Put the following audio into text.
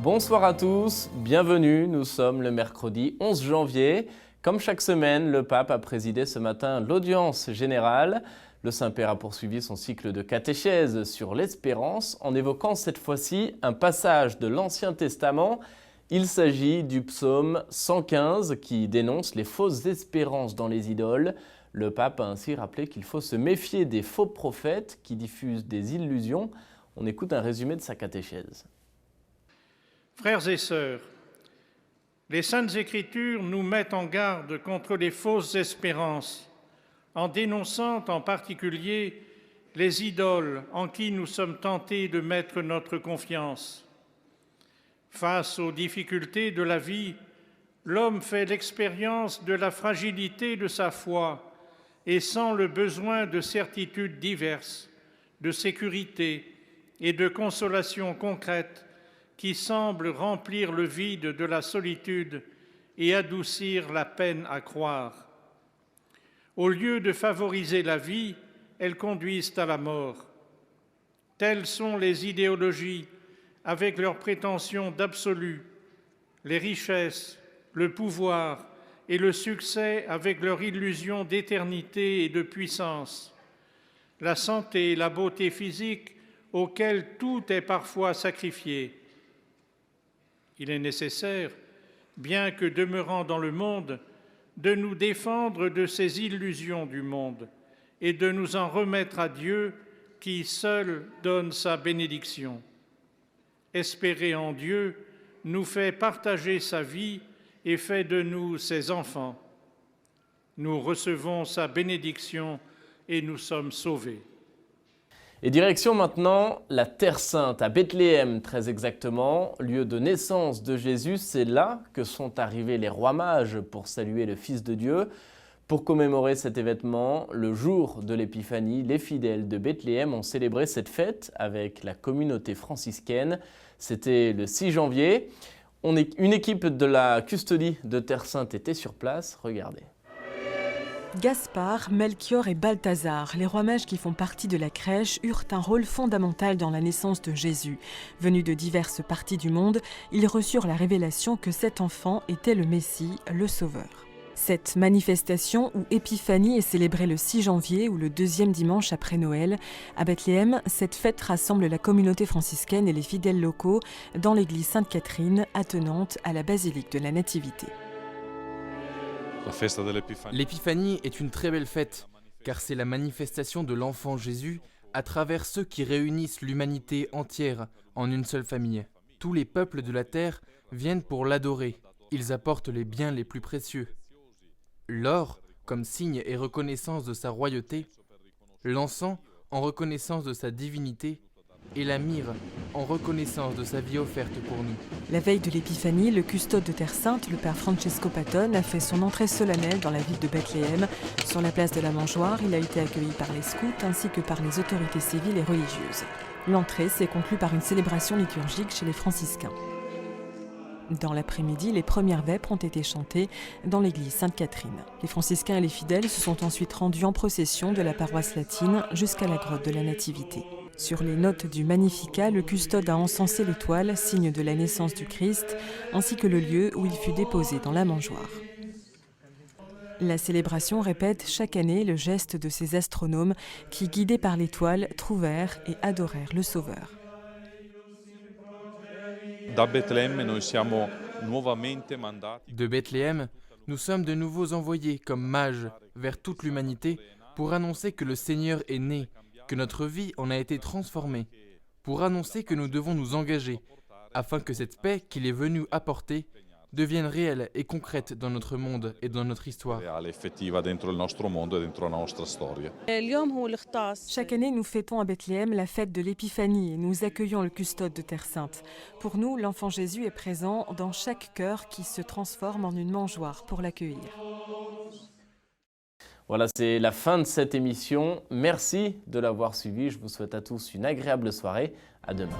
Bonsoir à tous, bienvenue, nous sommes le mercredi 11 janvier. Comme chaque semaine, le pape a présidé ce matin l'audience générale. Le Saint-Père a poursuivi son cycle de catéchèse sur l'espérance en évoquant cette fois-ci un passage de l'Ancien Testament. Il s'agit du psaume 115 qui dénonce les fausses espérances dans les idoles. Le pape a ainsi rappelé qu'il faut se méfier des faux prophètes qui diffusent des illusions. On écoute un résumé de sa catéchèse. Frères et sœurs, les Saintes Écritures nous mettent en garde contre les fausses espérances, en dénonçant en particulier les idoles en qui nous sommes tentés de mettre notre confiance. Face aux difficultés de la vie, l'homme fait l'expérience de la fragilité de sa foi et sent le besoin de certitudes diverses, de sécurité et de consolation concrète qui semblent remplir le vide de la solitude et adoucir la peine à croire. Au lieu de favoriser la vie, elles conduisent à la mort. Telles sont les idéologies avec leurs prétentions d'absolu, les richesses, le pouvoir et le succès avec leur illusion d'éternité et de puissance, la santé et la beauté physique auxquelles tout est parfois sacrifié. Il est nécessaire, bien que demeurant dans le monde, de nous défendre de ces illusions du monde et de nous en remettre à Dieu qui seul donne sa bénédiction. Espérer en Dieu nous fait partager sa vie et fait de nous ses enfants. Nous recevons sa bénédiction et nous sommes sauvés. Et direction maintenant la Terre Sainte, à Bethléem très exactement, lieu de naissance de Jésus. C'est là que sont arrivés les rois mages pour saluer le Fils de Dieu. Pour commémorer cet événement, le jour de l'Épiphanie, les fidèles de Bethléem ont célébré cette fête avec la communauté franciscaine. C'était le 6 janvier. Une équipe de la custodie de Terre Sainte était sur place. Regardez. Gaspard, Melchior et Balthazar, les rois mages qui font partie de la crèche, eurent un rôle fondamental dans la naissance de Jésus. Venus de diverses parties du monde, ils reçurent la révélation que cet enfant était le Messie, le Sauveur. Cette manifestation ou épiphanie est célébrée le 6 janvier ou le deuxième dimanche après Noël. À Bethléem, cette fête rassemble la communauté franciscaine et les fidèles locaux dans l'église Sainte-Catherine, attenante à la basilique de la Nativité. L'épiphanie est une très belle fête, car c'est la manifestation de l'enfant Jésus à travers ceux qui réunissent l'humanité entière en une seule famille. Tous les peuples de la terre viennent pour l'adorer. Ils apportent les biens les plus précieux. L'or, comme signe et reconnaissance de sa royauté, l'encens, en reconnaissance de sa divinité, et la myrrhe, en reconnaissance de sa vie offerte pour nous. La veille de l'Épiphanie, le custode de Terre Sainte, le père Francesco Patton, a fait son entrée solennelle dans la ville de Bethléem. Sur la place de la Mangeoire, il a été accueilli par les scouts ainsi que par les autorités civiles et religieuses. L'entrée s'est conclue par une célébration liturgique chez les franciscains. Dans l'après-midi, les premières vêpres ont été chantées dans l'église Sainte-Catherine. Les franciscains et les fidèles se sont ensuite rendus en procession de la paroisse latine jusqu'à la grotte de la Nativité. Sur les notes du Magnificat, le custode a encensé l'étoile, signe de la naissance du Christ, ainsi que le lieu où il fut déposé dans la mangeoire. La célébration répète chaque année le geste de ces astronomes qui, guidés par l'étoile, trouvèrent et adorèrent le Sauveur. De Bethléem, nous sommes de nouveau envoyés comme mages vers toute l'humanité pour annoncer que le Seigneur est né, que notre vie en a été transformée, pour annoncer que nous devons nous engager, afin que cette paix qu'il est venu apporter devienne réelle et concrète dans notre monde et dans notre histoire. Chaque année, nous fêtons à Bethléem la fête de l'Épiphanie et nous accueillons le custode de Terre Sainte. Pour nous, l'enfant Jésus est présent dans chaque cœur qui se transforme en une mangeoire pour l'accueillir. Voilà, c'est la fin de cette émission. Merci de l'avoir suivi. Je vous souhaite à tous une agréable soirée. À demain.